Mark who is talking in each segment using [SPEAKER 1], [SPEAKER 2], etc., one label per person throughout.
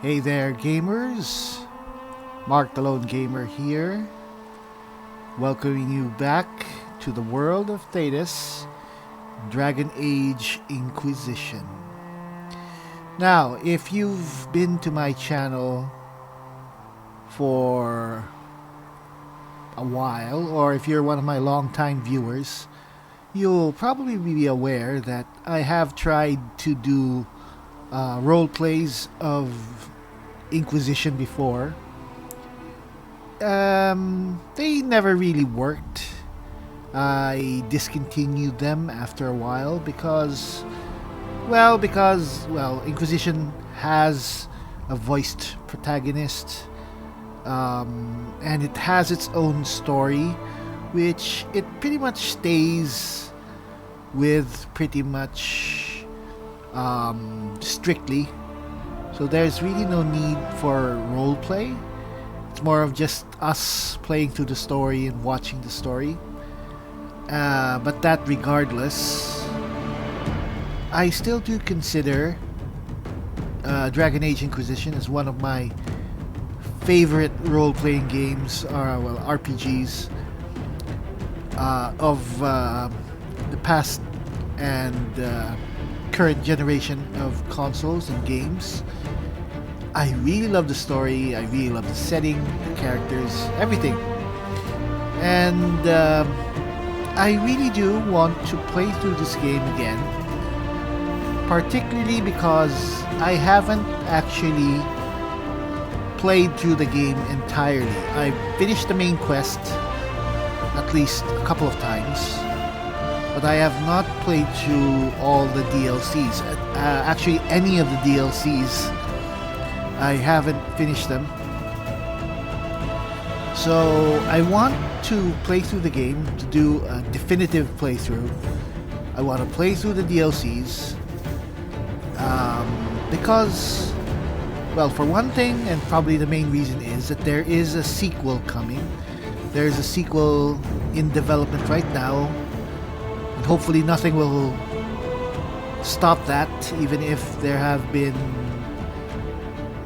[SPEAKER 1] Hey there, gamers. Mark the Lone Gamer here, welcoming you back to the world of Thedas, Dragon Age Inquisition. Now, if you've been to my channel for a while, or if you're one of my long-time viewers, you'll probably be aware that I have tried to do role plays of Inquisition before. They never really worked. I discontinued them after a while because Inquisition has a voiced protagonist, and it has its own story, which it pretty much stays with pretty much strictly. So there's really no need for role play. It's more of just us playing through the story and watching the story. But that regardless, I still do consider Dragon Age Inquisition as one of my favorite role-playing games, or RPGs, of the past and current generation of consoles and games. I really love the story, I really love the setting, the characters, everything. And I really do want to play through this game again, particularly because I haven't actually played through the game entirely. I finished the main quest at least a couple of times, but I have not played through all the DLCs. Actually, any of the DLCs, I haven't finished them. So I want to play through the game, to do a definitive playthrough. I want to play through the DLCs because, well, for one thing, and probably the main reason, is that there is a sequel coming. There's a sequel in development right now, and hopefully nothing will stop that, even if there have been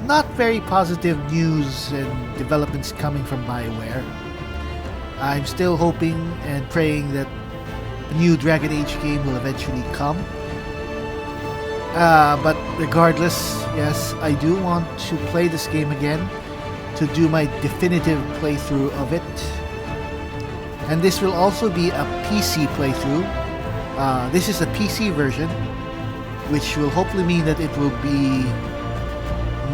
[SPEAKER 1] not very positive news and developments coming from BioWare. I'm still hoping and praying that a new Dragon Age game will eventually come. But regardless, yes, I do want to play this game again, to do my definitive playthrough of it. And this will also be a PC playthrough. This is a PC version, which will hopefully mean that it will be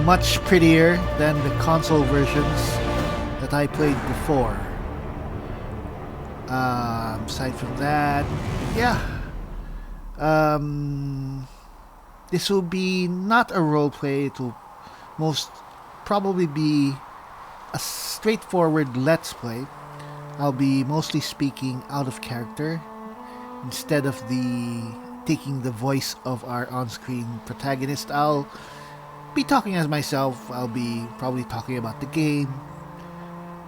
[SPEAKER 1] much prettier than the console versions that I played before. Aside from that, yeah. This will be not a roleplay. It will most probably be a straightforward let's play. I'll be mostly speaking out of character instead of taking the voice of our on-screen protagonist. I'll be talking as myself. I'll be probably talking about the game,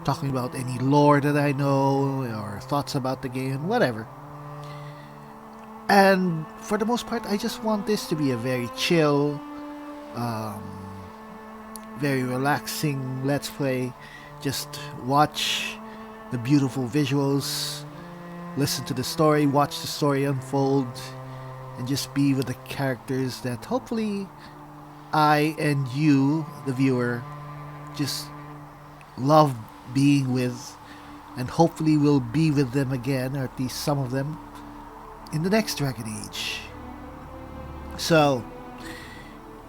[SPEAKER 1] talking about any lore that I know, or thoughts about the game, whatever. And for the most part, I just want this to be a very chill, very relaxing let's play. Just watch the beautiful visuals, listen to the story, watch the story unfold, and just be with the characters that hopefully I and you, the viewer, just love being with, and hopefully we'll be with them again, or at least some of them, in the next Dragon Age. So,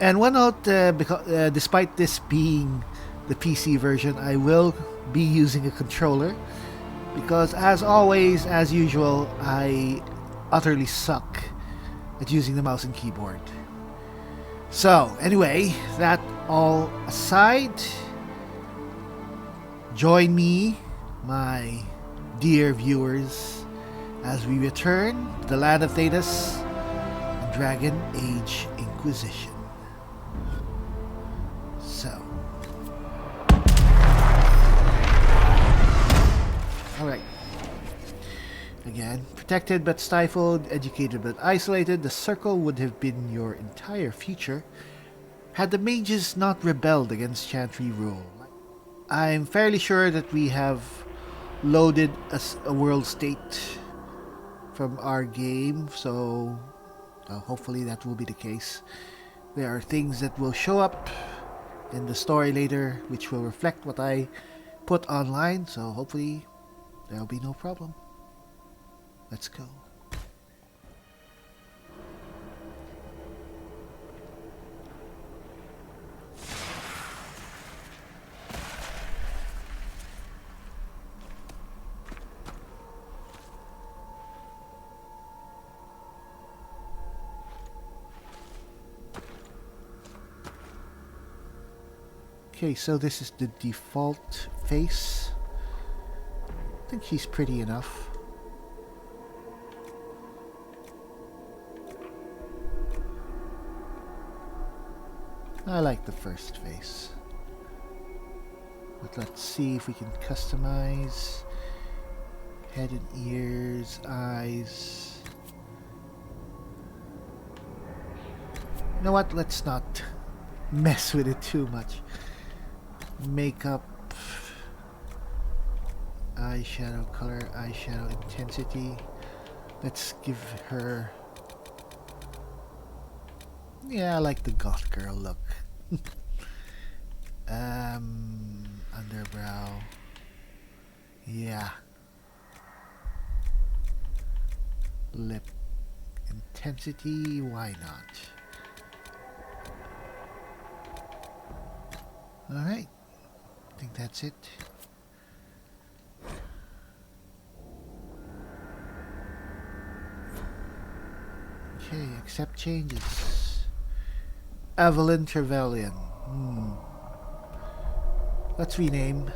[SPEAKER 1] and one note, because despite this being the PC version, I will be using a controller, because as always, as usual, I utterly suck at using the mouse and keyboard. So, anyway, that all aside, join me, my dear viewers, as we return to the land of Thedas and Dragon Age Inquisition. So, alright. Again, protected but stifled, educated but isolated, the circle would have been your entire future Had the mages not rebelled against Chantry rule? I'm fairly sure that we have loaded a world state from our game, so hopefully that will be the case. There are things that will show up in the story later which will reflect what I put online, so hopefully there'll be no problem. Let's go. Okay, so this is the default face. I think he's pretty enough. I like the first face. But let's see if we can customize head and ears, eyes. You know what? Let's not mess with it too much. Makeup, eyeshadow color, eyeshadow intensity. Let's give her... Yeah, I like the goth girl look. Underbrow. Yeah. Lip intensity, why not? Alright. I think that's it. Okay, accept changes. Marion Trevelyan. Let's rename.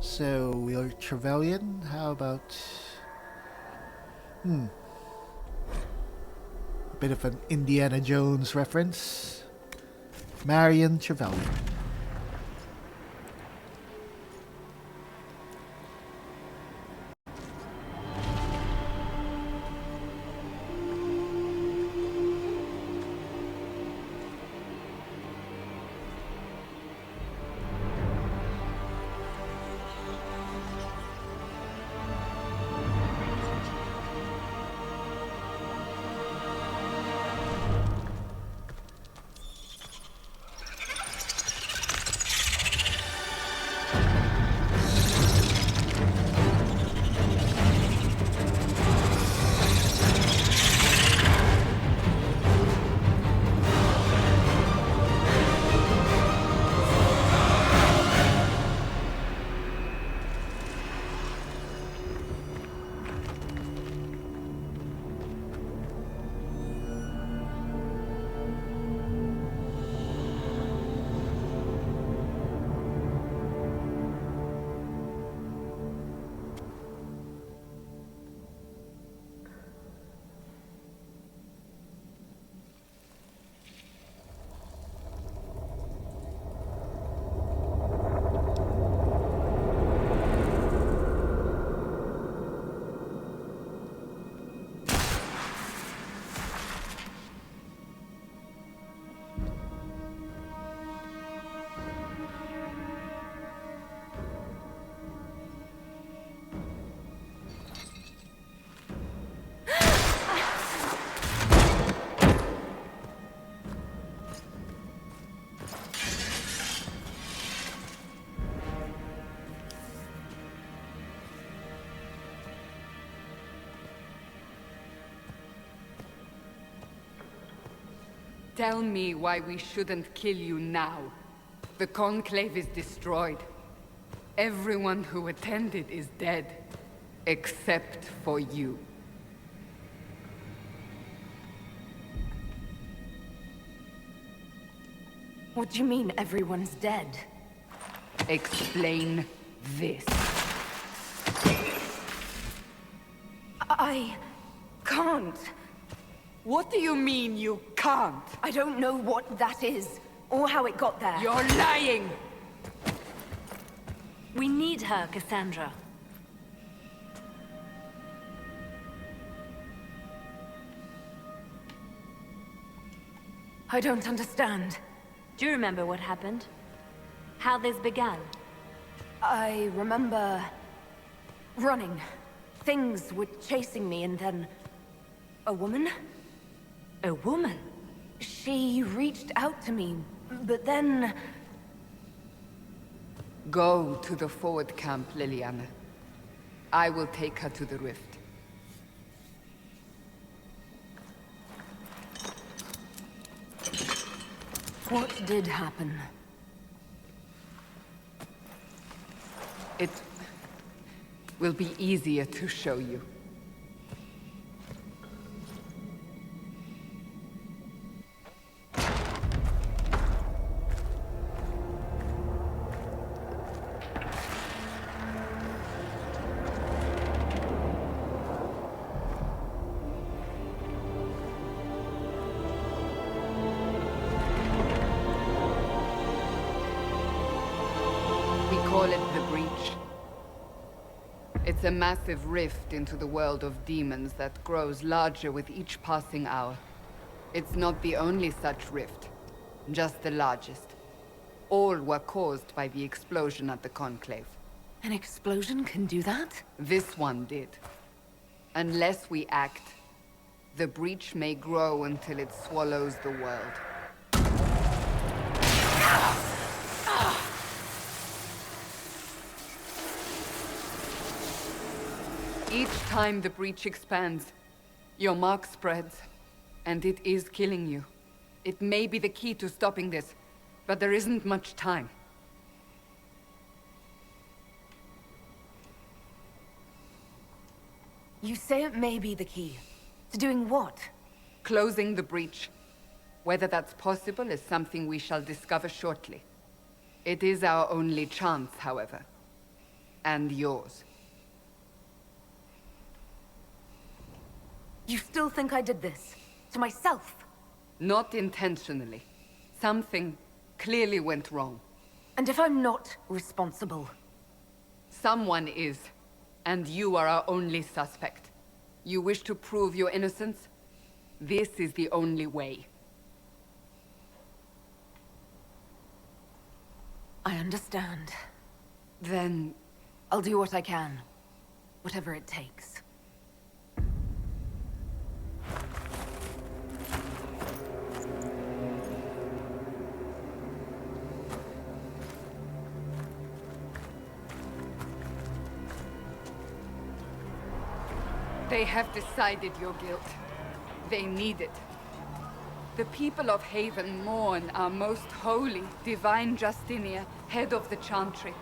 [SPEAKER 1] So, we're Trevelyan. How about... A bit of an Indiana Jones reference. Marion Trevelyan.
[SPEAKER 2] Tell me why we shouldn't kill you now. The Conclave is destroyed. Everyone who attended is dead. Except for you.
[SPEAKER 3] What do you mean everyone's dead?
[SPEAKER 2] Explain this.
[SPEAKER 3] I can't.
[SPEAKER 2] What do you mean you can't?
[SPEAKER 3] I don't know what that is, or how it got there.
[SPEAKER 2] You're lying!
[SPEAKER 3] We need her, Cassandra. I don't understand.
[SPEAKER 4] Do you remember what happened? How this began?
[SPEAKER 3] I remember... running. Things were chasing me and then... a woman?
[SPEAKER 4] A woman?
[SPEAKER 3] She reached out to me, but then...
[SPEAKER 2] Go to the forward camp, Liliana. I will take her to the rift.
[SPEAKER 3] What did happen?
[SPEAKER 2] It will be easier to show you. Call it the Breach. It's a massive rift into the world of demons that grows larger with each passing hour. It's not the only such rift, just the largest. All were caused by the explosion at the Conclave.
[SPEAKER 3] An explosion can do that?
[SPEAKER 2] This one did. Unless we act, the Breach may grow until it swallows the world. Each time the Breach expands, your mark spreads, and it is killing you. It may be the key to stopping this, but there isn't much time.
[SPEAKER 3] You say it may be the key. To doing what?
[SPEAKER 2] Closing the Breach. Whether that's possible is something we shall discover shortly. It is our only chance, however. And yours.
[SPEAKER 3] You still think I did this? To myself?
[SPEAKER 2] Not intentionally. Something clearly went wrong.
[SPEAKER 3] And if I'm not responsible?
[SPEAKER 2] Someone is, and you are our only suspect. You wish to prove your innocence? This is the only way.
[SPEAKER 3] I understand.
[SPEAKER 2] Then...
[SPEAKER 3] I'll do what I can. Whatever it takes.
[SPEAKER 2] They have decided your guilt. They need it. The people of Haven mourn our most holy, divine Justinia, head of the Chantry.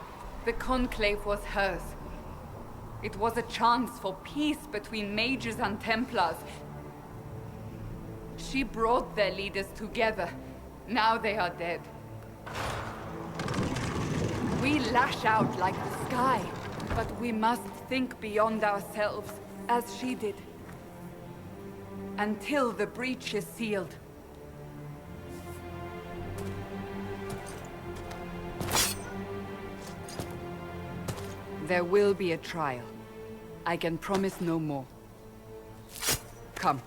[SPEAKER 2] The Conclave was hers. It was a chance for peace between mages and Templars. She brought their leaders together. Now they are dead. We lash out like the sky, but we must think beyond ourselves. As she did. Until the Breach is sealed. There will be a trial. I can promise no more. Come.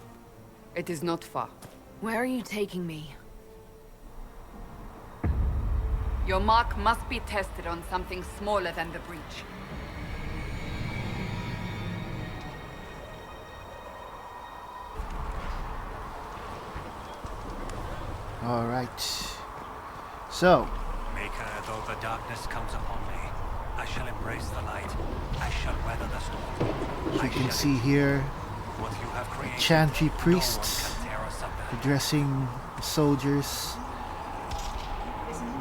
[SPEAKER 2] It is not far.
[SPEAKER 3] Where are you taking me?
[SPEAKER 2] Your mark must be tested on something smaller than the Breach.
[SPEAKER 1] All right. So,
[SPEAKER 5] Maker, though the darkness comes upon me, I shall embrace the light. I shall weather the storm.
[SPEAKER 1] as you can see here,
[SPEAKER 5] What you have
[SPEAKER 1] a
[SPEAKER 5] created,
[SPEAKER 1] Chantry
[SPEAKER 5] no one
[SPEAKER 1] priest
[SPEAKER 5] can tear asunder.
[SPEAKER 1] addressing the soldiers.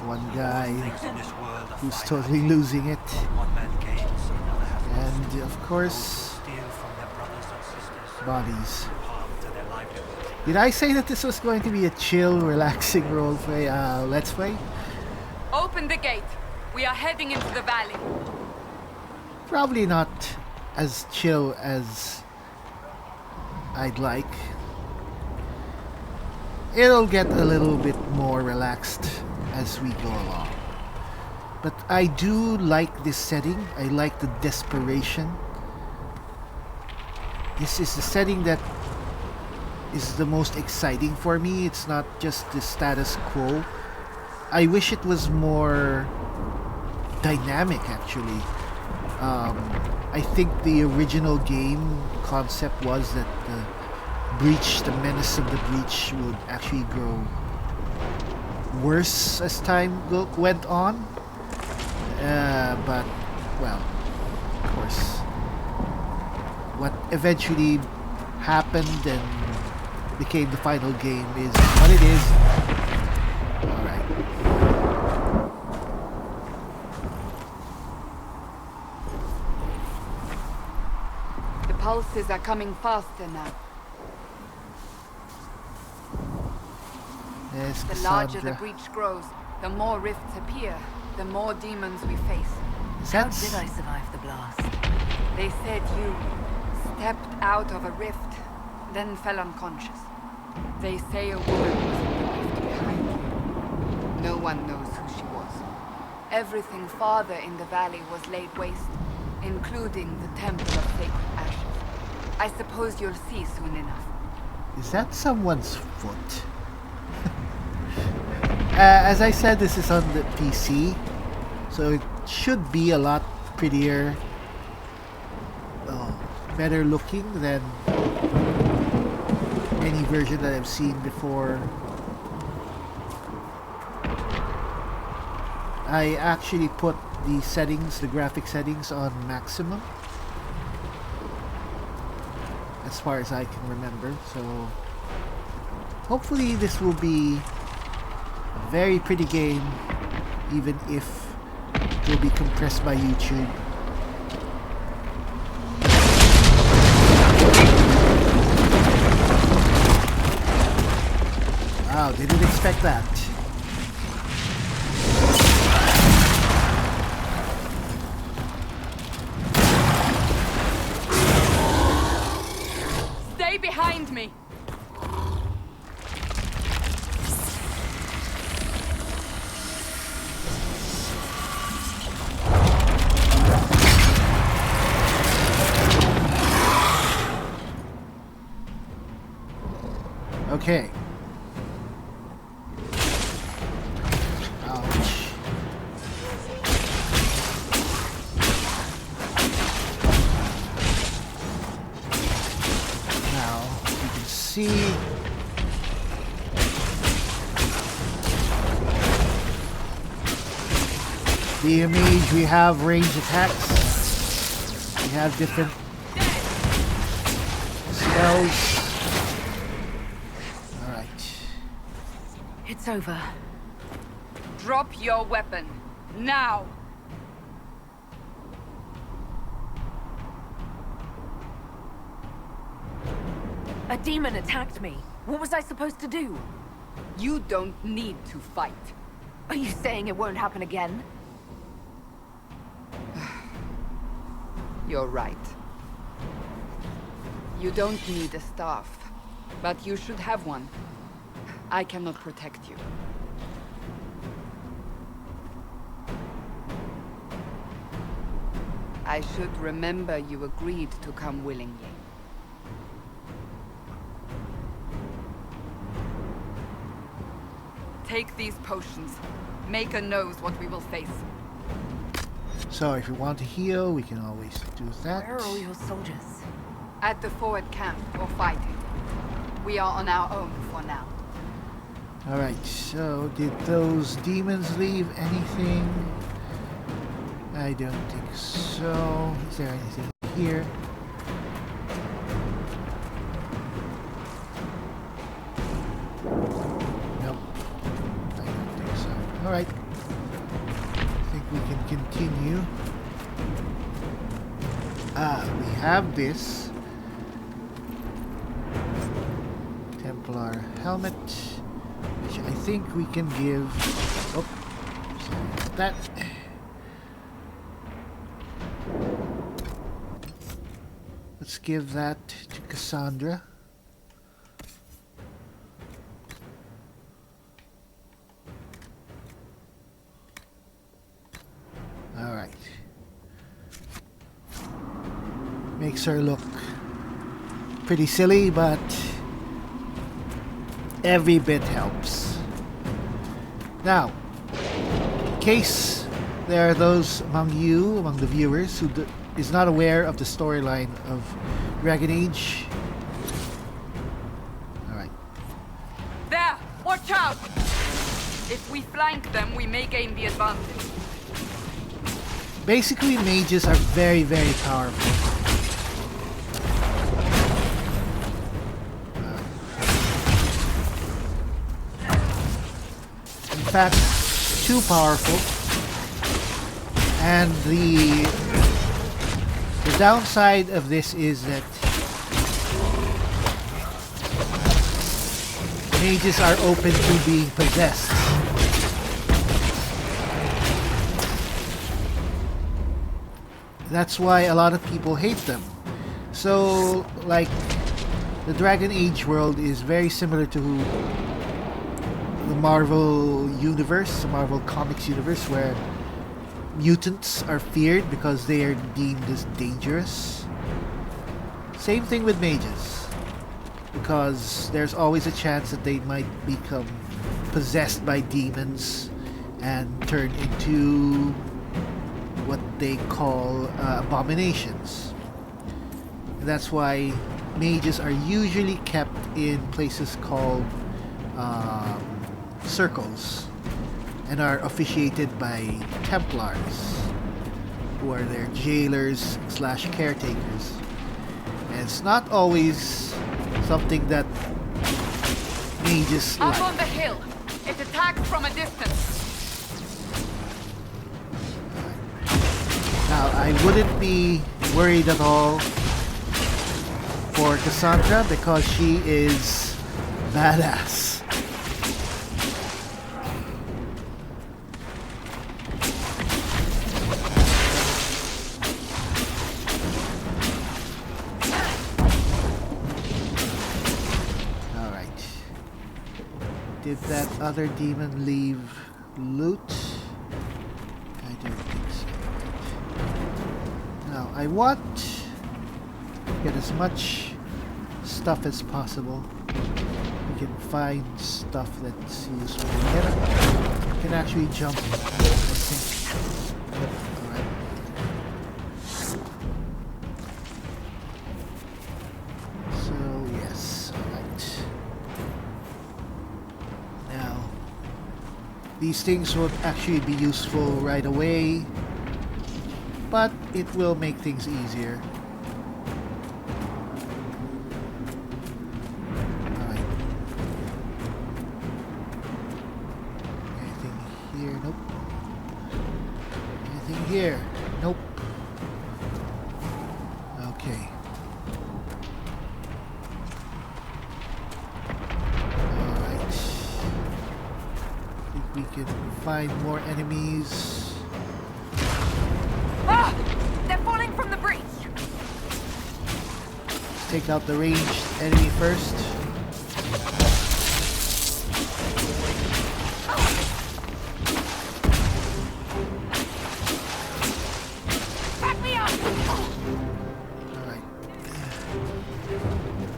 [SPEAKER 1] One guy
[SPEAKER 5] Things in this world are
[SPEAKER 1] who's
[SPEAKER 5] finite.
[SPEAKER 1] totally losing it.
[SPEAKER 5] What one man gains, another has lost.
[SPEAKER 1] And of course,
[SPEAKER 5] Steal from their brothers and sisters,
[SPEAKER 1] bodies.
[SPEAKER 5] harm to their livelihood.
[SPEAKER 1] Did I say that this was going to be a chill, relaxing roleplay, let's play?
[SPEAKER 2] Open the gate. We are heading into the valley.
[SPEAKER 1] Probably not as chill as I'd like. It'll get a little bit more relaxed as we go along. But I do like this setting. I like the desperation. This is a setting that is the most exciting for me. It's not just the status quo. I wish it was more dynamic, actually. I think the original game concept was that the menace of the breach would actually grow worse as time went on. But, well, of course, what eventually happened and became the final game is what it is. Alright.
[SPEAKER 2] The pulses are coming faster now.
[SPEAKER 1] Yes,
[SPEAKER 2] The larger the
[SPEAKER 1] Cassandra.
[SPEAKER 2] breach grows, the more rifts appear, the more demons we face.
[SPEAKER 3] How did I survive the blast?
[SPEAKER 2] They said you stepped out of a rift, then fell unconscious. They say a woman was in the rift behind you. No one knows who she was. Everything farther in the valley was laid waste, including the Temple of Sacred Ashes. I suppose you'll see soon enough.
[SPEAKER 1] Is that someone's foot? As I said, this is on the PC, so it should be a lot prettier, better looking than any version that I've seen before. I actually put the settings, the graphic settings, on maximum, as far as I can remember, so hopefully this will be a very pretty game, even if it will be compressed by YouTube. Wow, didn't expect that.
[SPEAKER 2] Stay behind me!
[SPEAKER 1] Okay. Ouch. Now, you can see the mage, we have range attacks. We have different spells.
[SPEAKER 3] It's over.
[SPEAKER 2] Drop your weapon. Now!
[SPEAKER 3] A demon attacked me. What was I supposed to do?
[SPEAKER 2] You don't need to fight.
[SPEAKER 3] Are you saying it won't happen again?
[SPEAKER 2] You're right. You don't need a staff, but you should have one. I cannot protect you. I should remember you agreed to come willingly. Take these potions. Maker knows what we will face.
[SPEAKER 1] So if you want to heal, we can always do that.
[SPEAKER 3] Where are all your soldiers?
[SPEAKER 2] At the forward camp, or fighting. We are on our own for now.
[SPEAKER 1] Alright, so did those demons leave anything? I don't think so. Is there anything here? Nope. I don't think so. Alright. I think we can continue. We have this Templar helmet, which I think we can give. Oh, sorry about that. Let's give that to Cassandra. Alright. Makes her look pretty silly, but every bit helps. Now, in case there are those among the viewers, who is not aware of the storyline of Dragon Age. Alright.
[SPEAKER 2] There! Watch out! If we flank them, we may gain the advantage.
[SPEAKER 1] Basically, mages are very, very powerful. In fact, too powerful. And the downside of this is that mages are open to being possessed. That's why a lot of people hate them. So, like, the Dragon Age world is very similar to the Marvel universe, the Marvel Comics universe, where mutants are feared because they are deemed as dangerous. Same thing with mages, because there's always a chance that they might become possessed by demons and turn into what they call abominations. And that's why mages are usually kept in places called circles and are officiated by Templars, who are their jailers / caretakers. And it's not always something that mages
[SPEAKER 2] Up
[SPEAKER 1] like.
[SPEAKER 2] on the hill! It attacks from a distance!
[SPEAKER 1] Now, I wouldn't be worried at all for Cassandra because she is badass. Alright. Did that other demon leave loot? I don't think so. Now, I want to get as much stuff as possible. We can find stuff that's useful. We can actually jump. Yep, alright. So, yes, alright. Now, these things won't actually be useful right away, but it will make things easier. Alright. Anything here? Nope. Anything here? Nope. Okay. Alright. I think we can find more enemies.
[SPEAKER 3] They're falling from the breach!
[SPEAKER 1] Let's take out the ranged enemy first.
[SPEAKER 3] Back me up!
[SPEAKER 1] Alright.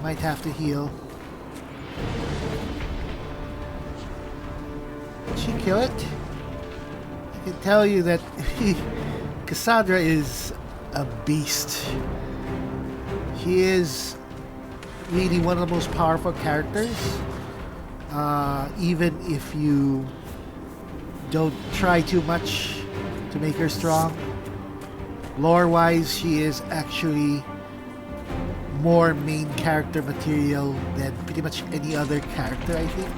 [SPEAKER 1] Might have to heal. Did she kill it? I can tell you that Cassandra is a beast. She is really one of the most powerful characters. Even if you don't try too much to make her strong. Lore-wise, she is actually more main character material than pretty much any other character, I think.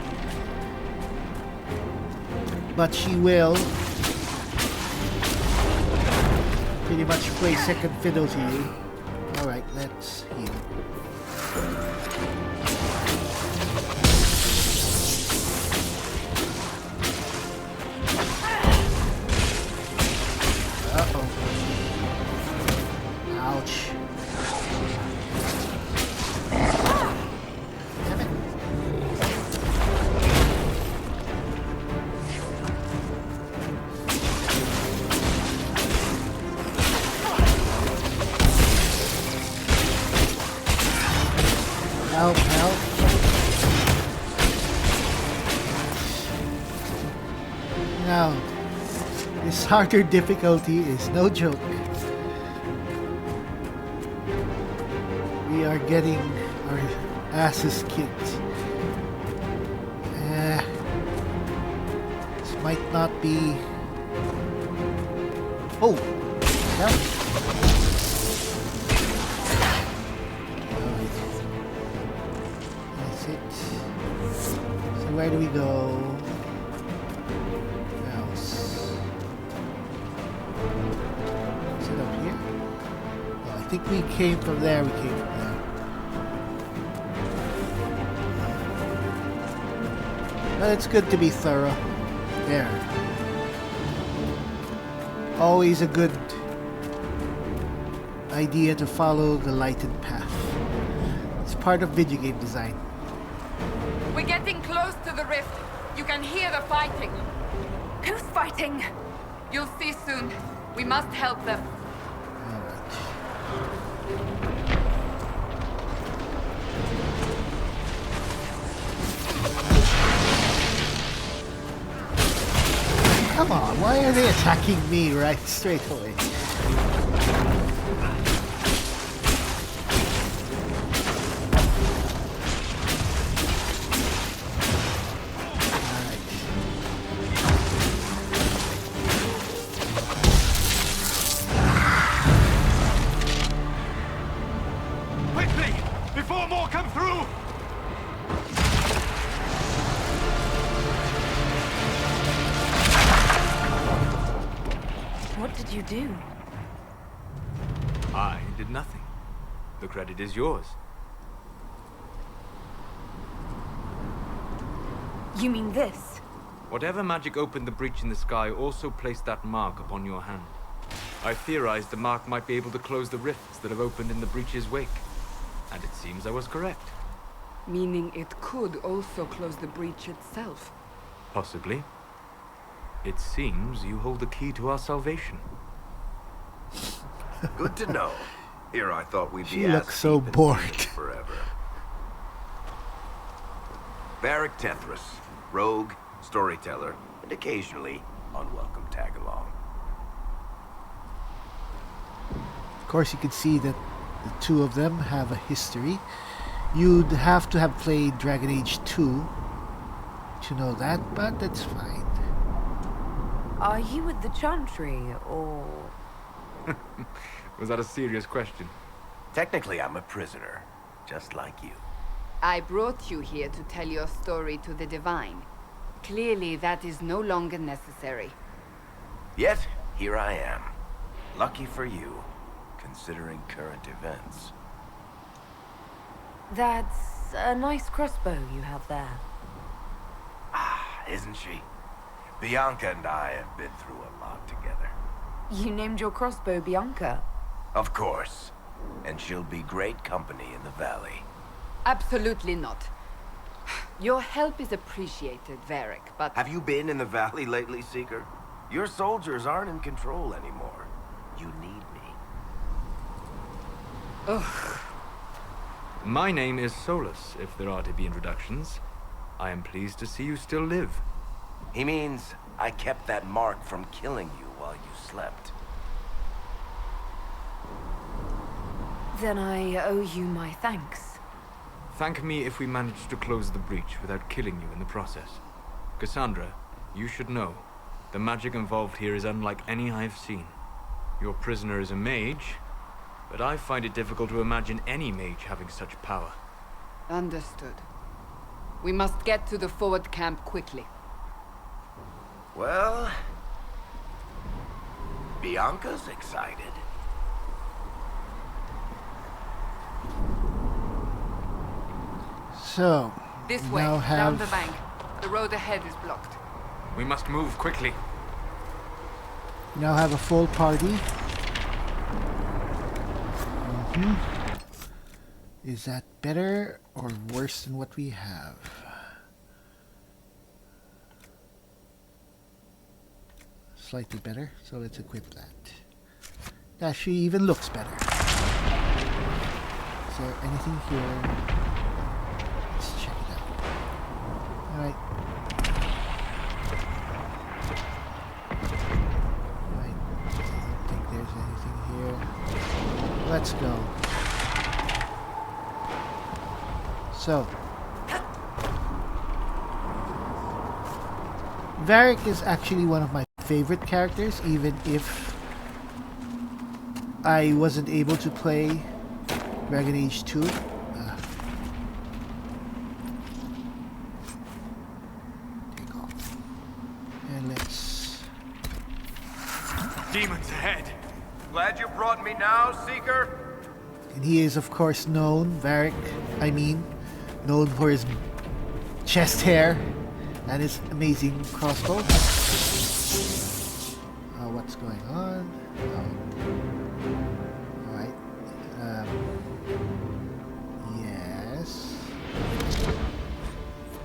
[SPEAKER 1] But she will pretty much play second fiddle to you. Alright, let's heal. Uh-oh. Ouch. Damn it. Help, help. Now, this harder difficulty is no joke. We are getting our asses kicked. This might not be... Oh! Yeah. Alright. That's it. So where do we go? Where else? Is it up here? Oh, I think we came from there. We came from there. But it's good to be thorough. There. Always a good idea to follow the lighted path. It's part of video game design.
[SPEAKER 2] We're getting close to the rift. You can hear the fighting.
[SPEAKER 3] Who's fighting?
[SPEAKER 2] You'll see soon. We must help them.
[SPEAKER 1] Alright. Come on, why are they attacking me right straight away?
[SPEAKER 5] Quickly! Before more come through!
[SPEAKER 3] What did you do?
[SPEAKER 6] I did nothing. The credit is yours.
[SPEAKER 3] You mean this?
[SPEAKER 6] Whatever magic opened the breach in the sky also placed that mark upon your hand. I theorized the mark might be able to close the rifts that have opened in the breach's wake. And it seems I was correct.
[SPEAKER 2] Meaning it could also close the breach itself.
[SPEAKER 6] Possibly. It seems you hold the key to our salvation.
[SPEAKER 7] Good to know. Here I thought we'd be
[SPEAKER 1] She looks so
[SPEAKER 7] deep in
[SPEAKER 1] bored.
[SPEAKER 7] demons forever. Varric Tethras, rogue, storyteller, and occasionally unwelcome tag-along.
[SPEAKER 1] Of course, you can see that the two of them have a history. You'd have to have played Dragon Age 2 to know that, but that's fine.
[SPEAKER 3] Are you with the Chantry, or...
[SPEAKER 6] Was that a serious question?
[SPEAKER 7] Technically, I'm a prisoner, just like you.
[SPEAKER 2] I brought you here to tell your story to the Divine. Clearly, that is no longer necessary.
[SPEAKER 7] Yet, here I am. Lucky for you, considering current events.
[SPEAKER 3] That's a nice crossbow you have there.
[SPEAKER 7] Ah, isn't she? Bianca and I have been through a lot together.
[SPEAKER 3] You named your crossbow Bianca.
[SPEAKER 7] Of course. And she'll be great company in the valley.
[SPEAKER 2] Absolutely not. Your help is appreciated, Varric, but...
[SPEAKER 7] Have you been in the valley lately, Seeker? Your soldiers aren't in control anymore. You need me.
[SPEAKER 2] Ugh.
[SPEAKER 6] My name is Solas, if there are to be introductions. I am pleased to see you still live.
[SPEAKER 7] He means I kept that mark from killing you while you slept.
[SPEAKER 3] Then I owe you my thanks.
[SPEAKER 6] Thank me if we manage to close the breach without killing you in the process. Cassandra, you should know, the magic involved here is unlike any I've seen. Your prisoner is a mage, but I find it difficult to imagine any mage having such power.
[SPEAKER 2] Understood. We must get to the forward camp quickly.
[SPEAKER 7] Well... Bianca's excited.
[SPEAKER 1] So,
[SPEAKER 2] This
[SPEAKER 1] we
[SPEAKER 2] way,
[SPEAKER 1] now
[SPEAKER 2] down
[SPEAKER 1] have
[SPEAKER 2] the bank. The road ahead is blocked.
[SPEAKER 6] We must move quickly.
[SPEAKER 1] we now have a full party. Is that better or worse than what we have? Slightly better, so let's equip that. Actually, even looks better. Is there anything here? Let's check it out. Alright. let's go. So, Varric is actually one of my favorite characters, even if I wasn't able to play Dragon Age 2. Take off. And let's...
[SPEAKER 6] Demons ahead!
[SPEAKER 7] Glad you brought me now, Seeker?
[SPEAKER 1] And he is, of course, known, Varric, known for his chest hair and his amazing crossbow. What's going on? Alright. Yes.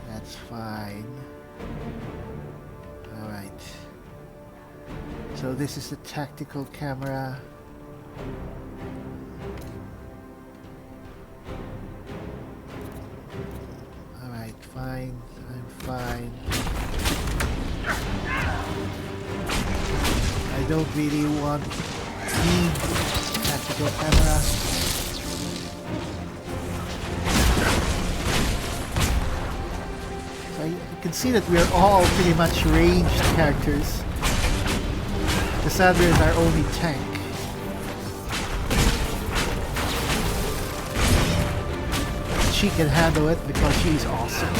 [SPEAKER 1] That's fine. Alright. So this is the tactical camera. Alright, fine. I'm fine. I don't really need tactical camera. So you can see that we are all pretty much ranged characters. Cassandra is our only tank. She can handle it because she's awesome.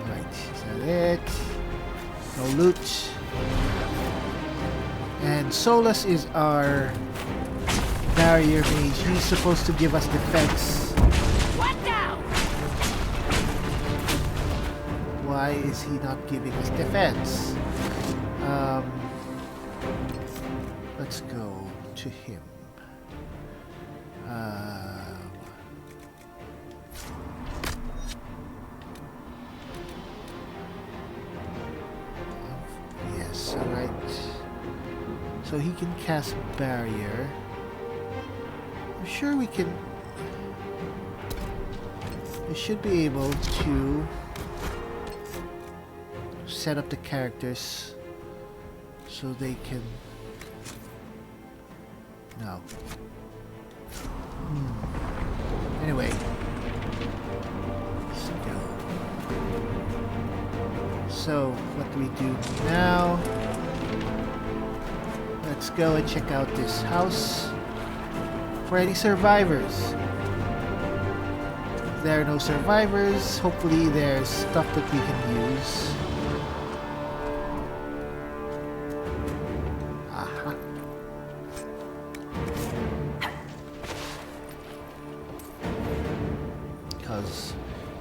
[SPEAKER 1] Alright, is that it? No loot. And Solas is our barrier mage. He's supposed to give us defense.
[SPEAKER 3] What now?
[SPEAKER 1] Why is he not giving us defense? Let's go to him. Yes, alright. So he can cast barrier. I'm sure we can... We should be able to set up the characters so they can... No. Anyway. Let's go. So, what do we do now? Let's go and check out this house for any survivors. If there are no survivors, hopefully there's stuff that we can use. Aha. Because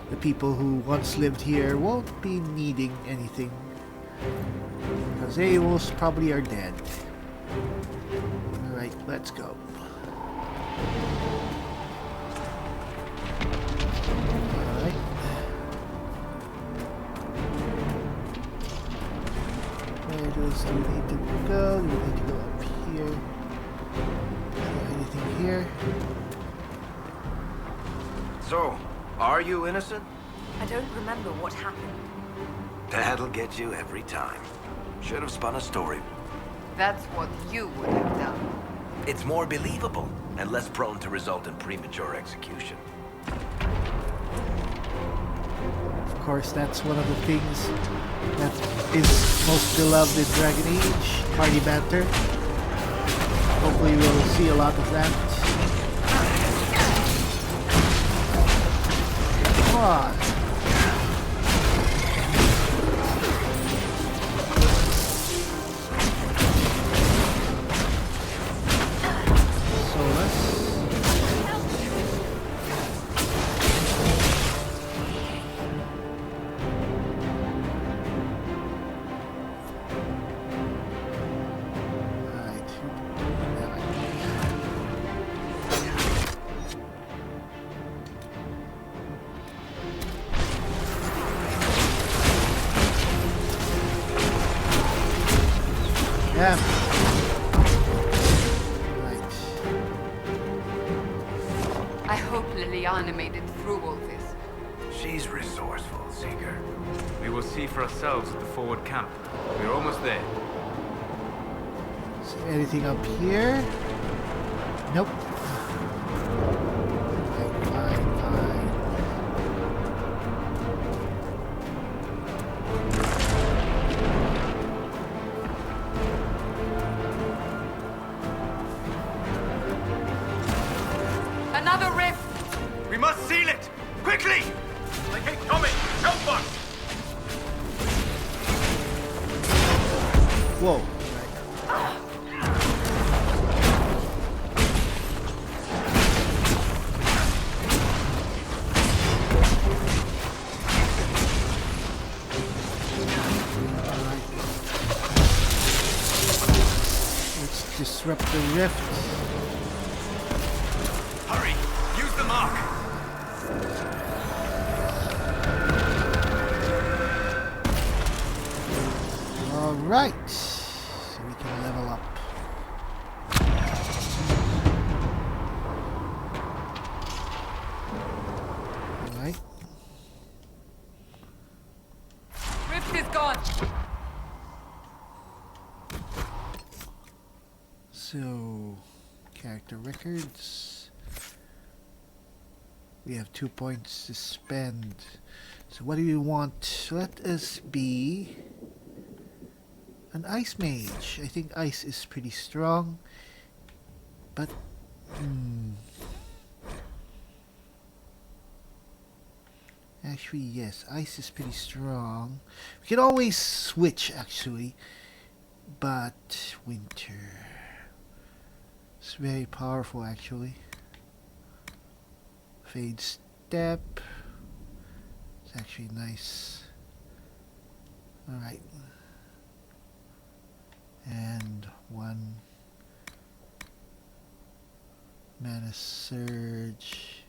[SPEAKER 1] the people who once lived here won't be needing anything. Because they most probably are dead. Alright, let's go. Alright. Where do we need to go? Do we need to go up here? Is there anything here?
[SPEAKER 7] So, are you innocent?
[SPEAKER 3] I don't remember what happened.
[SPEAKER 7] That'll get you every time. Should have spun a story.
[SPEAKER 2] That's what you would have done.
[SPEAKER 7] It's more believable and less prone to result in premature execution.
[SPEAKER 1] Of course, that's one of the things that is most beloved in Dragon Age, party banter. Hopefully we'll see a lot of that. Come on. Yeah. Right.
[SPEAKER 2] I hope Liliana made it through all this.
[SPEAKER 7] She's resourceful, Seeker.
[SPEAKER 6] We will see for ourselves at the forward camp. We're almost there.
[SPEAKER 1] See Anything up here? Nope. Fine.
[SPEAKER 2] Another rift!
[SPEAKER 7] We must seal it! Quickly! They keep coming! Help us!
[SPEAKER 1] Whoa. Let's disrupt the rift.
[SPEAKER 7] Hurry! Use the mark!
[SPEAKER 1] Alright. So we can level up. Alright.
[SPEAKER 2] Rift is gone!
[SPEAKER 1] So, character records. We have 2 points to spend. So what do we want? Let us be an ice mage. I think ice is pretty strong. But, actually, yes, ice is pretty strong. We can always switch, actually. But, winter. It's very powerful, actually. Fade step. It's actually nice. Alright. And 1 mana surge.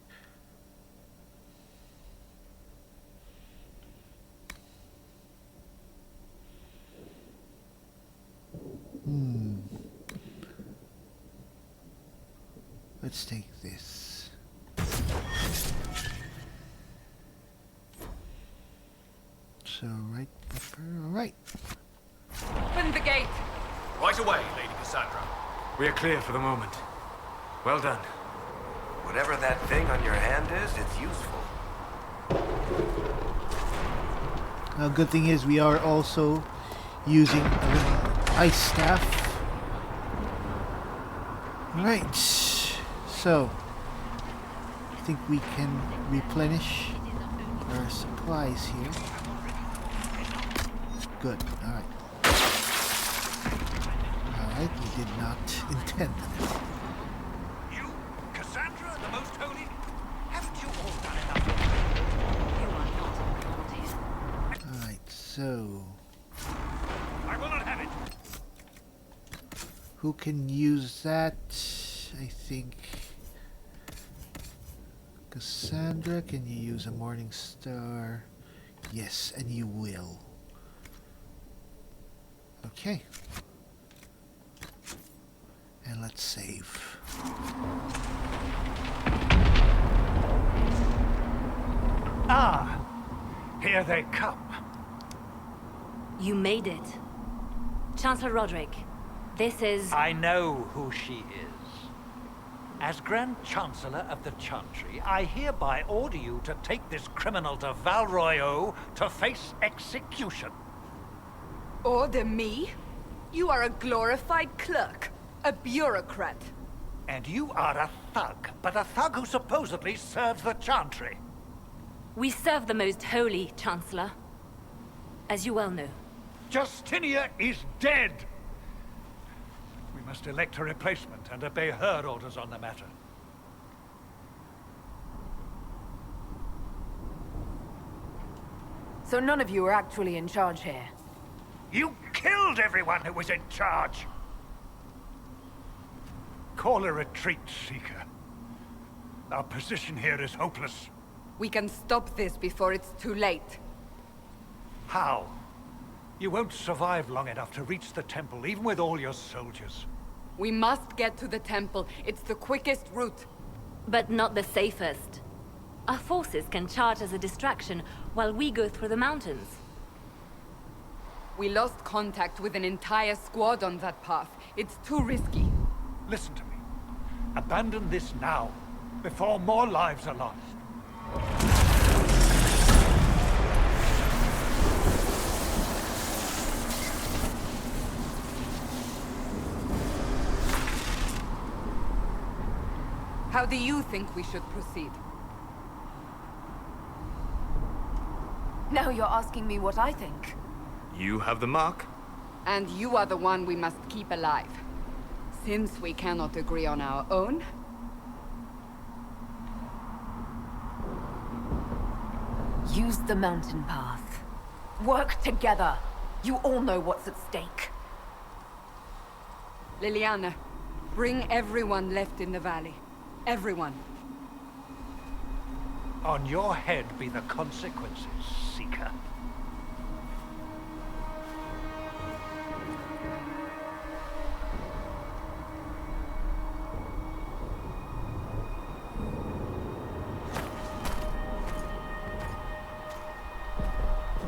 [SPEAKER 1] Let's take this. So right upper, alright.
[SPEAKER 2] Open the gate!
[SPEAKER 7] Right away, Lady Cassandra.
[SPEAKER 6] We are clear for the moment. Well done.
[SPEAKER 7] Whatever that thing on your hand is, it's useful.
[SPEAKER 1] Now, good thing is we are also using an ice staff. Alright, so I think we can replenish our supplies here. Good, alright. Alright, we did not intend that.
[SPEAKER 5] You, Cassandra, the Most Holy? Haven't you all done enough?
[SPEAKER 4] You are not involved here.
[SPEAKER 1] Alright, so
[SPEAKER 5] I will not have it.
[SPEAKER 1] who can use that? I think Cassandra, can you use a Morning Star? Yes, and you will. Okay. And let's save.
[SPEAKER 5] Ah, here they come.
[SPEAKER 4] You made it. Chancellor Roderick, this is...
[SPEAKER 8] I know who she is. As Grand Chancellor of the Chantry, I hereby order you to take this criminal to Val Royeaux to face execution.
[SPEAKER 2] Order me? You are a glorified clerk, a bureaucrat.
[SPEAKER 8] And you are a thug, but a thug who supposedly serves the Chantry.
[SPEAKER 4] We serve the Most Holy, Chancellor. As you well know.
[SPEAKER 8] Justinia is dead! We must elect a replacement and obey her orders on the matter.
[SPEAKER 3] So none of you are actually in charge here.
[SPEAKER 8] You killed everyone who was in charge! Call a retreat, Seeker. Our position here is hopeless.
[SPEAKER 2] We can stop this before it's too late.
[SPEAKER 8] How? You won't survive long enough to reach the temple, even with all your soldiers.
[SPEAKER 2] We must get to the temple. It's the quickest route.
[SPEAKER 4] But not the safest. Our forces can charge as a distraction while we go through the mountains.
[SPEAKER 2] We lost contact with an entire squad on that path. It's too risky.
[SPEAKER 8] Listen to me. Abandon this now, before more lives are lost.
[SPEAKER 2] How do you think we should proceed?
[SPEAKER 3] Now you're asking me what I think.
[SPEAKER 6] You have the mark?
[SPEAKER 2] And you are the one we must keep alive. Since we cannot agree on our own...
[SPEAKER 3] Use the mountain path. Work together. You all know what's at stake.
[SPEAKER 2] Liliana, bring everyone left in the valley. Everyone.
[SPEAKER 8] On your head be the consequences, Seeker.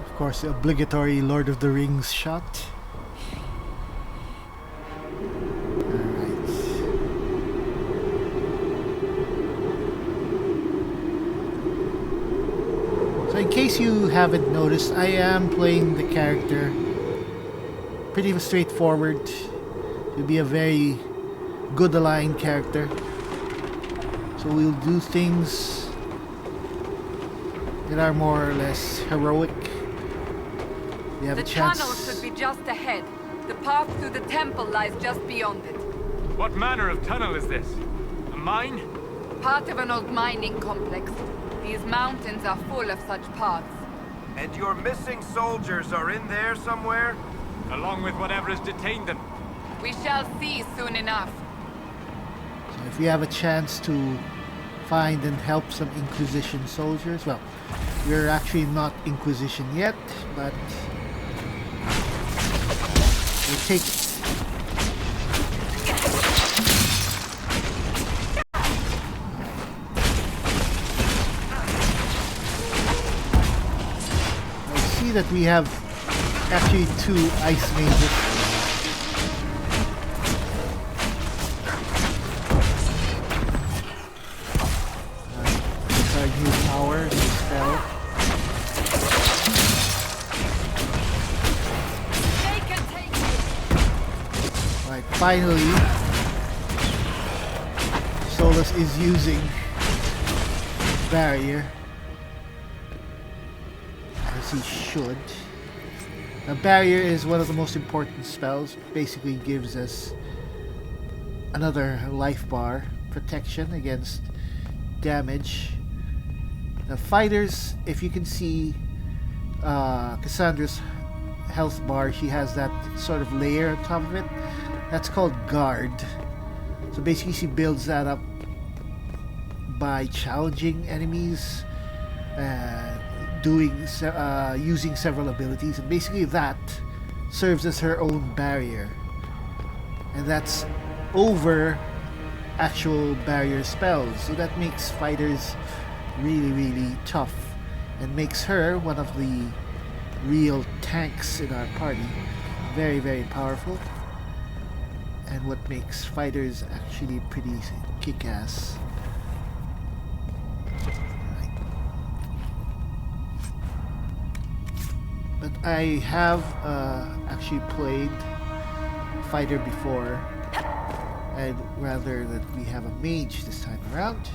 [SPEAKER 1] Of course, the obligatory Lord of the Rings shot. So in case you haven't noticed, I am playing the character pretty straightforward. To be a very good aligned character. So we'll do things that are more or less heroic. We have
[SPEAKER 2] The
[SPEAKER 1] a chance.
[SPEAKER 2] tunnel should be just ahead. The path to the temple lies just beyond it.
[SPEAKER 6] What manner of tunnel is this? A mine?
[SPEAKER 2] Part of an old mining complex. These mountains are full of such paths.
[SPEAKER 7] And your missing soldiers are in there somewhere?
[SPEAKER 6] Along with whatever has detained them.
[SPEAKER 2] We shall see soon enough.
[SPEAKER 1] So if we have a chance to find and help some Inquisition soldiers, well, we're actually not Inquisition yet, but we'll take it. That we have actually 2 ice mages. Our new power, new spell. Alright, finally Solas is using barrier. He should. A barrier is one of the most important spells. Basically gives us another life bar protection against damage. The fighters, if you can see Cassandra's health bar, she has that sort of layer on top of it. That's called guard. So basically she builds that up by challenging enemies, using several abilities, and basically that serves as her own barrier, and that's over actual barrier spells. So that makes fighters really tough and makes her one of the real tanks in our party. Very powerful, and what makes fighters actually pretty kick-ass. But I have actually played fighter before. I'd rather that we have a mage this time around,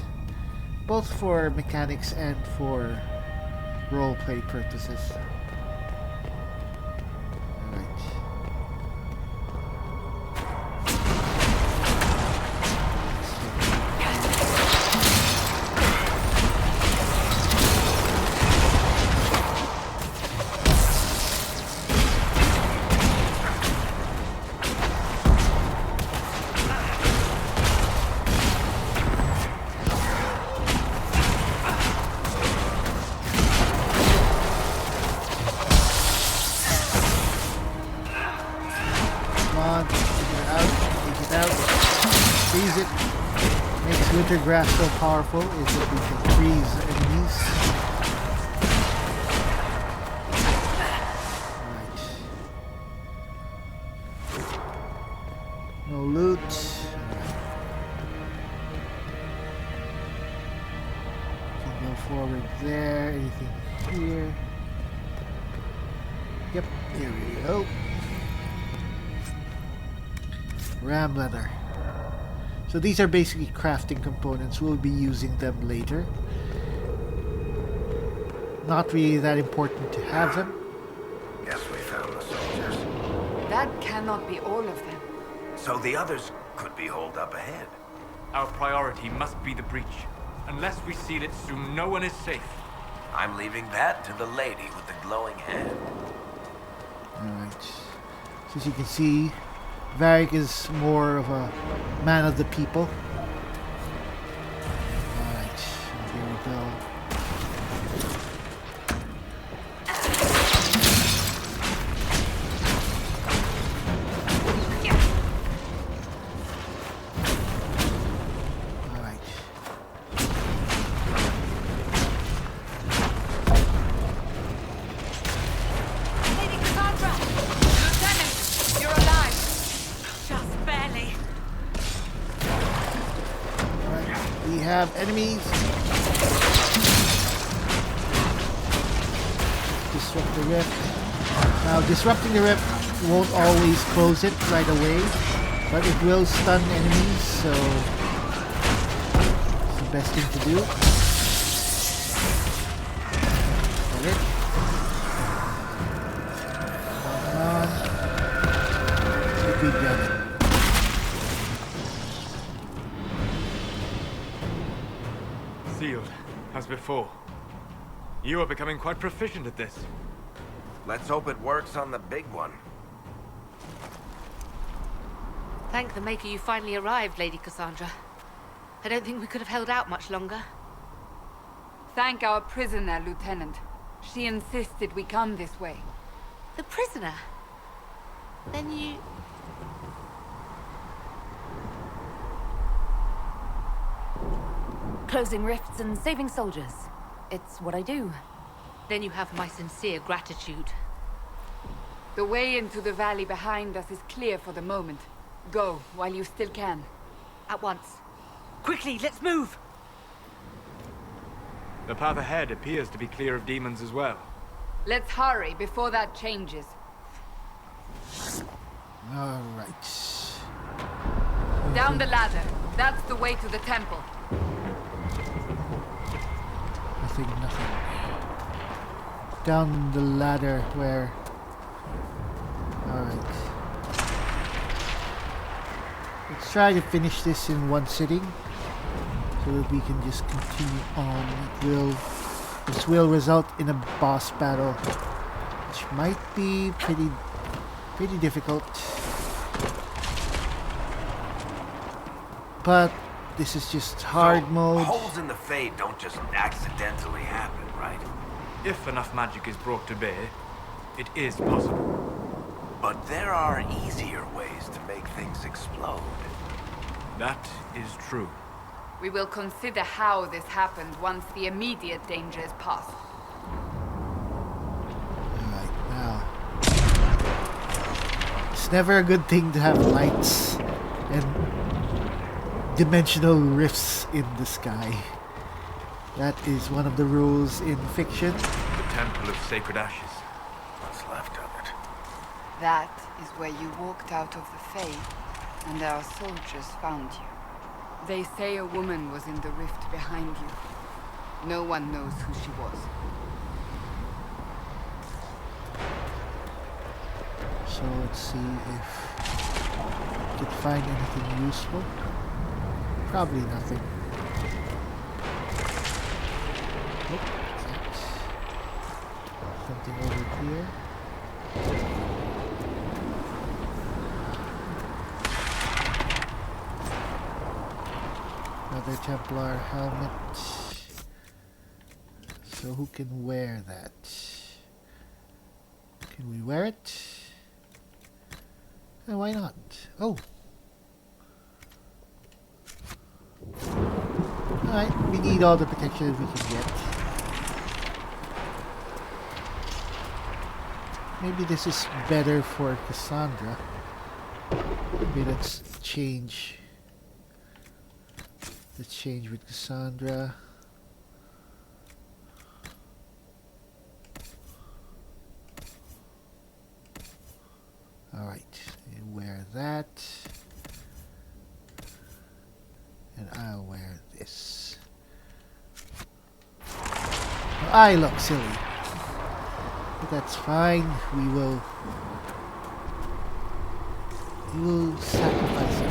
[SPEAKER 1] both for mechanics and for roleplay purposes. Grass so powerful is that we can freeze enemies. Alright. loot. Can go forward there. Anything here? Yep, here we go. Ram leather. So these are basically crafting components. We'll be using them later. Not really that important to have them.
[SPEAKER 7] Guess we found the soldiers.
[SPEAKER 2] That cannot be all of them.
[SPEAKER 7] So the others could be holed up ahead.
[SPEAKER 6] Our priority must be the breach. Unless we seal it soon, no one is safe.
[SPEAKER 7] I'm leaving that to the lady with the glowing hand.
[SPEAKER 1] Alright. So as you can see, Varric is more of a man of the people. Alright, here we go. Enemies. Disrupt the rift. Now, disrupting the rift won't always close it right away, but it will stun enemies, so it's the best thing to do. Got it. Come on. Let's get good damage.
[SPEAKER 6] Sealed, as before. You are becoming quite proficient at this.
[SPEAKER 7] Let's hope it works on the big one.
[SPEAKER 4] Thank the Maker you finally arrived, Lady Cassandra. I don't think we could have held out much longer.
[SPEAKER 2] Thank our prisoner, Lieutenant. She insisted we come this way.
[SPEAKER 4] The prisoner? Then you...
[SPEAKER 3] Closing rifts and saving soldiers. It's what I do.
[SPEAKER 4] Then you have my sincere gratitude.
[SPEAKER 2] The way into the valley behind us is clear for the moment. Go, while you still can.
[SPEAKER 4] At once. Quickly, let's move!
[SPEAKER 6] The path ahead appears to be clear of demons as well.
[SPEAKER 2] Let's hurry before that changes.
[SPEAKER 1] Alright.
[SPEAKER 2] Down the ladder. That's the way to the temple.
[SPEAKER 1] Nothing. Down the ladder where... Alright. Let's try to finish this in one sitting, so that we can just continue on. This will result in a boss battle, which might be pretty difficult. But this is just hard mode.
[SPEAKER 7] Holes in the Fade don't just accidentally happen, right?
[SPEAKER 6] If enough magic is brought to bear, it is possible.
[SPEAKER 7] But there are easier ways to make things explode.
[SPEAKER 6] That is true.
[SPEAKER 2] We will consider how this happened once the immediate danger is past.
[SPEAKER 1] Alright, now. It's never a good thing to have lights and dimensional rifts in the sky. That is one of the rules in fiction.
[SPEAKER 6] The Temple of Sacred Ashes.
[SPEAKER 7] What's left of it?
[SPEAKER 2] That is where you walked out of the Fade, and our soldiers found you. They say a woman was in the rift behind you. No one knows who she was.
[SPEAKER 1] So let's see if we can find anything useful. Probably nothing. Nope, that's something over here. Another Templar helmet. So who can wear that? Can we wear it? Why not? Oh! Alright, we need all the protection we can get. Maybe this is better for Cassandra. Maybe let's change. Let's change with Cassandra. Alright, wear that. And I'll wear this. I look silly. But that's fine. We will sacrifice it.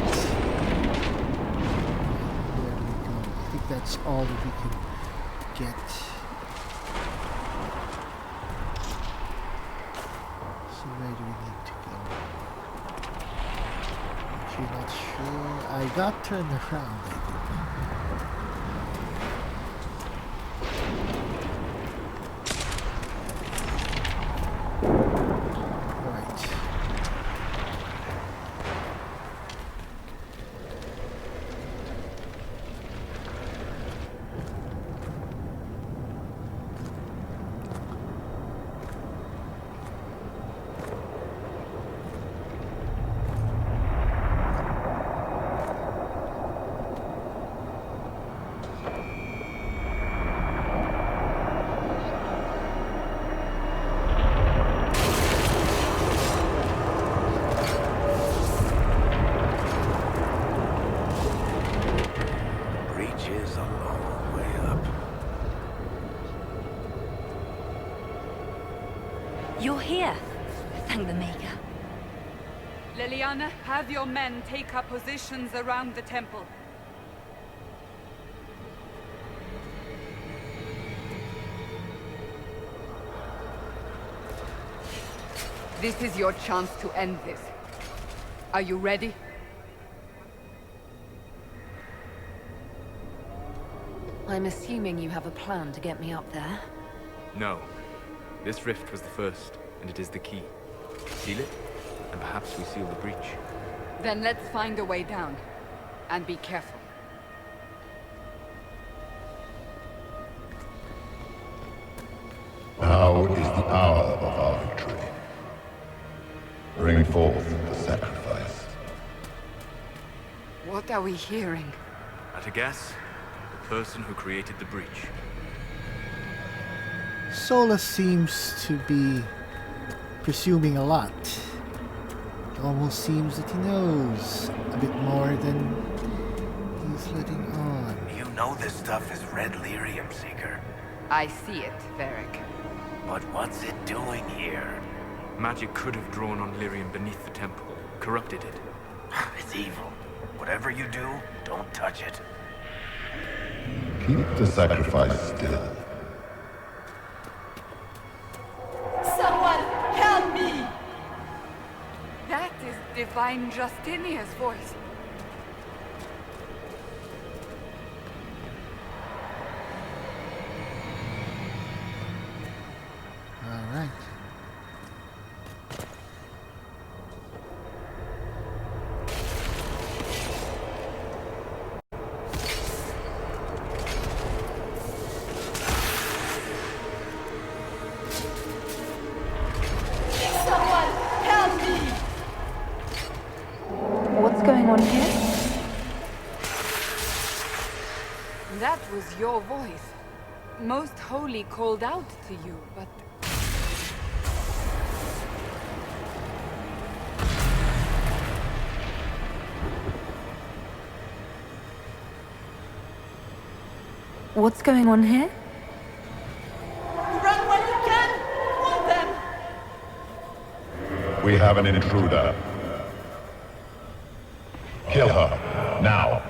[SPEAKER 1] There we go. I think that's all that we can get. So where do we need to go? Actually not sure. I got turned around, I think.
[SPEAKER 3] You're here. Thank the Maker.
[SPEAKER 2] Leliana, have your men take up positions around the temple. This is your chance to end this. Are you ready?
[SPEAKER 3] I'm assuming you have a plan to get me up there.
[SPEAKER 6] No. This rift was the first, and it is the key. Seal it, and perhaps we seal the breach.
[SPEAKER 2] Then let's find a way down. And be careful.
[SPEAKER 9] Now is the hour of our victory. Bring forth the sacrifice.
[SPEAKER 2] What are we hearing?
[SPEAKER 6] At a guess, the person who created the breach.
[SPEAKER 1] Solas seems to be presuming a lot. It almost seems that he knows a bit more than he's letting on.
[SPEAKER 7] You know this stuff is red lyrium, Seeker.
[SPEAKER 2] I see it, Varric.
[SPEAKER 7] But what's it doing here?
[SPEAKER 6] Magic could have drawn on lyrium beneath the temple, corrupted it.
[SPEAKER 7] It's evil. Whatever you do, don't touch it.
[SPEAKER 9] Keep the sacrifice still.
[SPEAKER 3] Someone help me!
[SPEAKER 2] That is Divine Justinia's voice.
[SPEAKER 1] All right.
[SPEAKER 3] What's going on here?
[SPEAKER 2] That was your voice. Most Holy called out to you, but...
[SPEAKER 3] What's going on here?
[SPEAKER 10] Run when you can! Hold them!
[SPEAKER 9] We have an intruder. Kill her, now.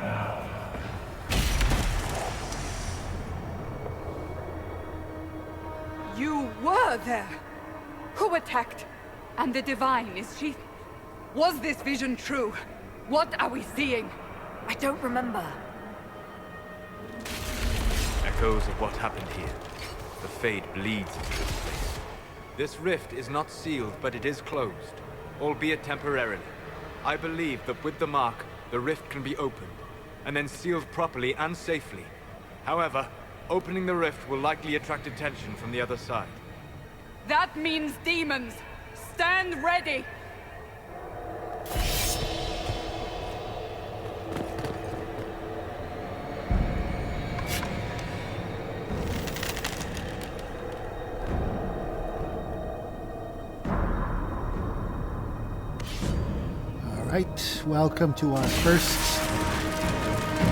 [SPEAKER 2] You were there! Who attacked? And the Divine, is she... Was this vision true? What are we seeing?
[SPEAKER 3] I don't remember.
[SPEAKER 6] Echoes of what happened here. The Fade bleeds into this place. This rift is not sealed, but it is closed, albeit temporarily. I believe that with the mark, the rift can be opened, and then sealed properly and safely. However, opening the rift will likely attract attention from the other side.
[SPEAKER 2] That means demons! Stand ready!
[SPEAKER 1] Right, welcome to our first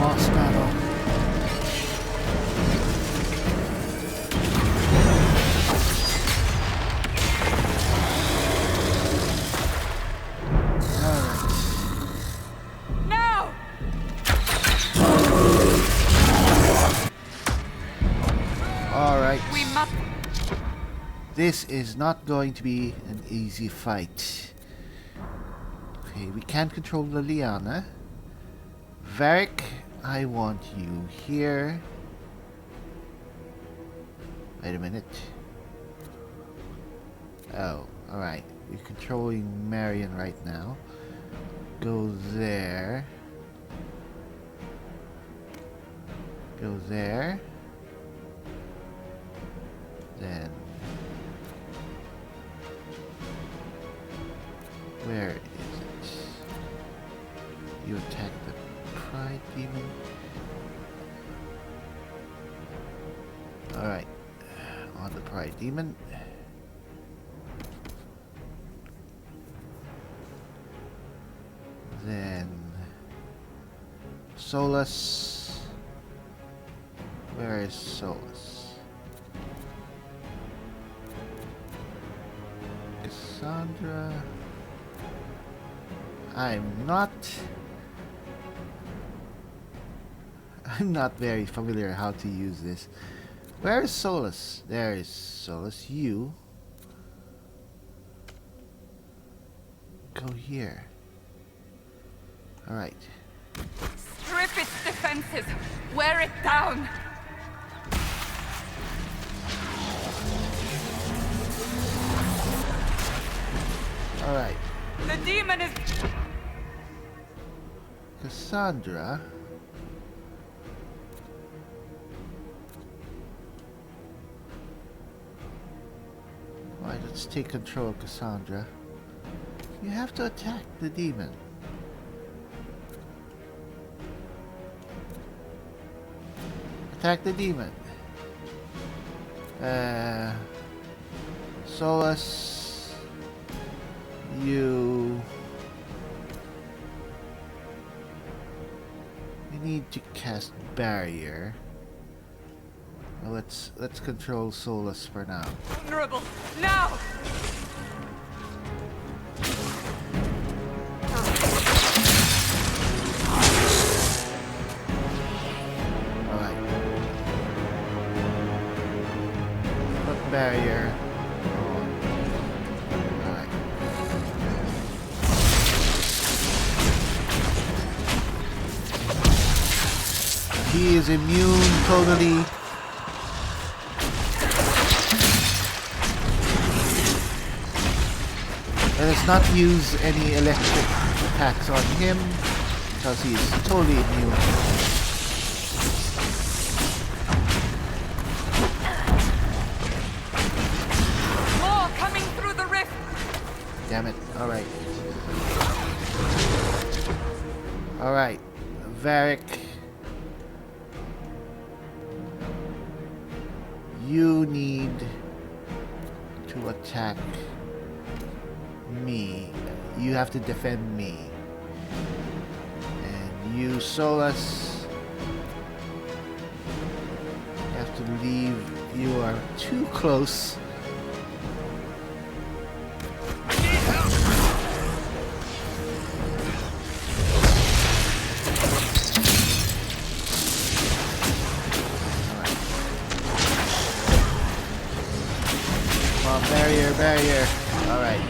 [SPEAKER 1] boss battle.
[SPEAKER 2] Now!
[SPEAKER 1] Alright.
[SPEAKER 2] We must.
[SPEAKER 1] This is not going to be an easy fight. Okay, we can't control the Liana. Varric, I want you here. Wait a minute. Oh, alright. You're controlling Marion right now. Go there. Go there. Then where is it? You attack the Pride Demon. Alright. On the Pride Demon. Then Solas. Where is Solas? Cassandra. I'm not very familiar how to use this. Where is Solas? There is Solas. You go here. Alright.
[SPEAKER 2] Strip its defenses. Wear it down.
[SPEAKER 1] Alright.
[SPEAKER 2] The demon is.
[SPEAKER 1] Cassandra. Alright, let's take control of Cassandra. You have to attack the demon. Attack the demon. Solas. You need to cast barrier. Well, let's control Solas for now.
[SPEAKER 2] Vulnerable. Now!
[SPEAKER 1] Alright. Put barrier on. Alright. He is immune totally. Let us not use any electric attacks on him because he is totally immune.
[SPEAKER 2] More coming through the rift.
[SPEAKER 1] Damn it. Alright. Alright. Varric. You need to attack me. You have to defend me. And you, Solas, have to leave. You are too close. Come on, barrier. Alright.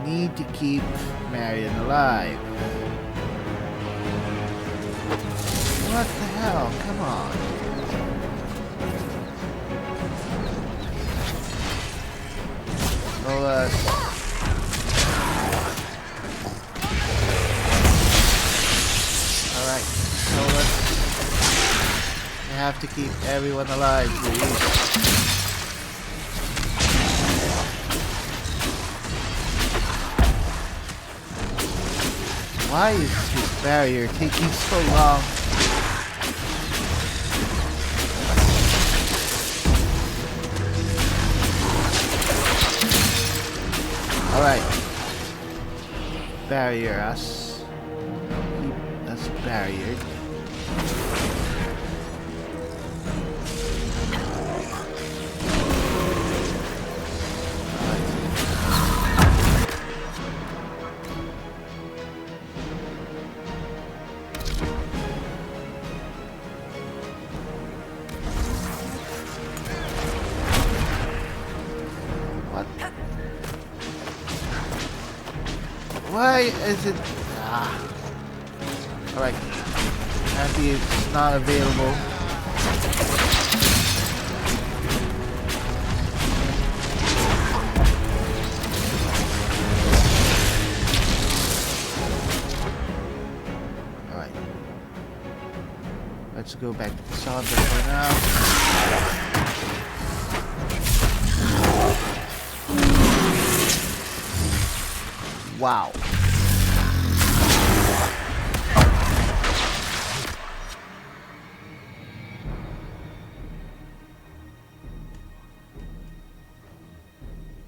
[SPEAKER 1] Need to keep Marion alive. What the hell? Come on. Solas. Alright, Solas. You have to keep everyone alive, please. Why is this barrier taking so long? Alright. barrier us. Keep us barriered. Why is it... Alright. Happy it's not available. Alright. Let's go back to Solas for now. Wow.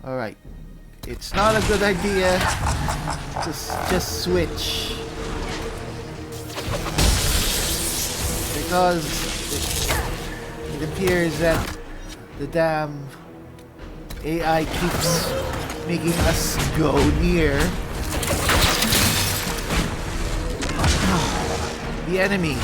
[SPEAKER 1] Alright. It's not a good idea to just switch. Because it appears that the damn AI keeps making us go near the enemy.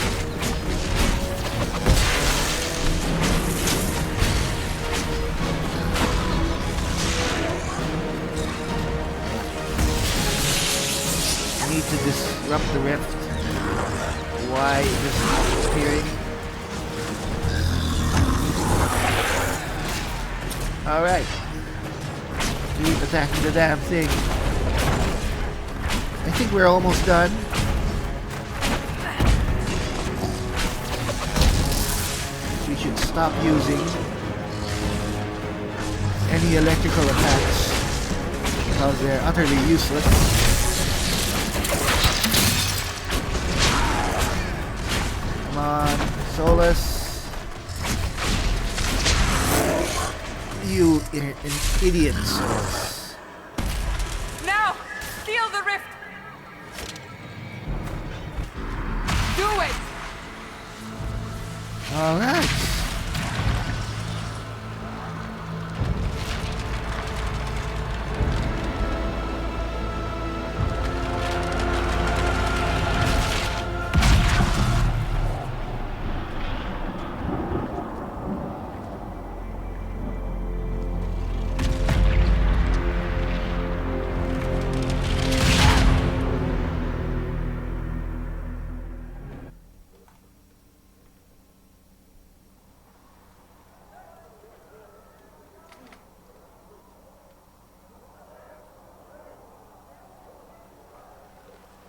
[SPEAKER 1] I need to disrupt the rift. Why is this not appearing? Alright. Keep attacking the damn thing. I think we're almost done. We should stop using any electrical attacks because they're utterly useless. Come on, Solas. You an idiot, Solas.
[SPEAKER 2] Now! Seal the rift! Do it!
[SPEAKER 1] Alright.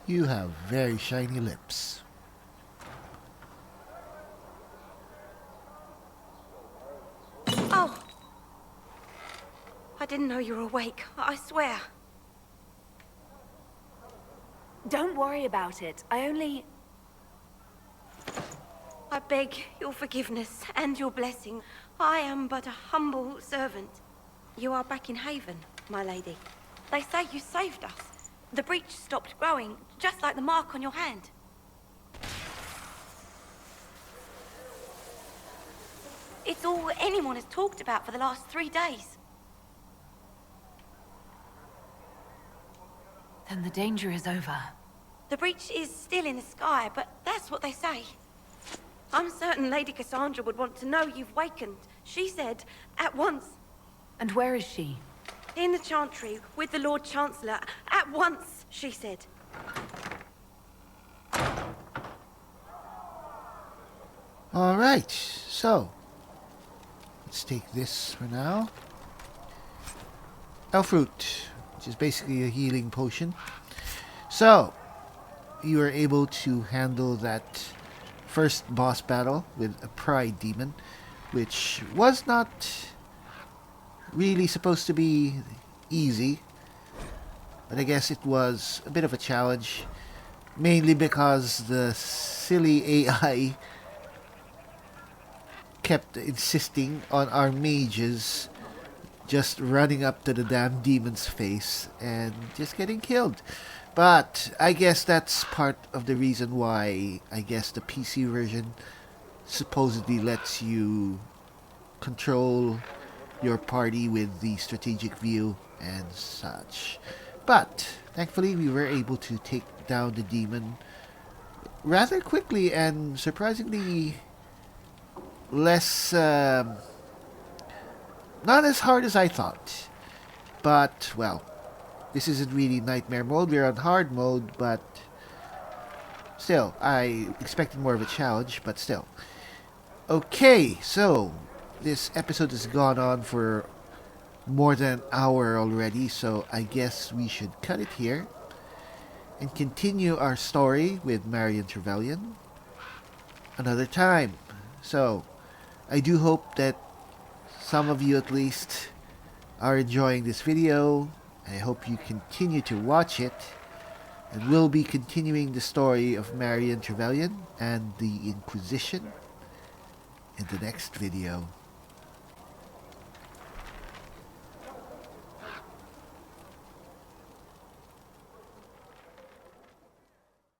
[SPEAKER 1] You have very shiny lips.
[SPEAKER 11] Oh! I didn't know you were awake, I swear.
[SPEAKER 3] Don't worry about it. I
[SPEAKER 11] beg your forgiveness and your blessing. I am but a humble servant. You are back in Haven, my lady. They say you saved us. The breach stopped growing, just like the mark on your hand. It's all anyone has talked about for the last 3 days.
[SPEAKER 3] Then the danger is over.
[SPEAKER 11] The breach is still in the sky, but that's what they say. I'm certain Lady Cassandra would want to know you've wakened. She said, at once.
[SPEAKER 3] And where is she?
[SPEAKER 11] In the Chantry, with the Lord Chancellor. At once, she said.
[SPEAKER 1] Alright, so let's take this for now. Fruit, which is basically a healing potion. So, you were able to handle that first boss battle with a pride demon, which was not really supposed to be easy, but I guess it was a bit of a challenge, mainly because the silly AI kept insisting on our mages just running up to the damn demon's face and just getting killed. But I guess that's part of the reason why I guess the PC version supposedly lets you control your party with the strategic view and such. But thankfully we were able to take down the demon rather quickly and surprisingly less, not as hard as I thought. But, well, this isn't really nightmare mode, we're on hard mode, but still, I expected more of a challenge, but still. Okay, so this episode has gone on for more than an hour already, so I guess we should cut it here and continue our story with Marion Trevelyan another time. So, I do hope that some of you at least are enjoying this video. I hope you continue to watch it, and we'll be continuing the story of Marion Trevelyan and the Inquisition in the next video.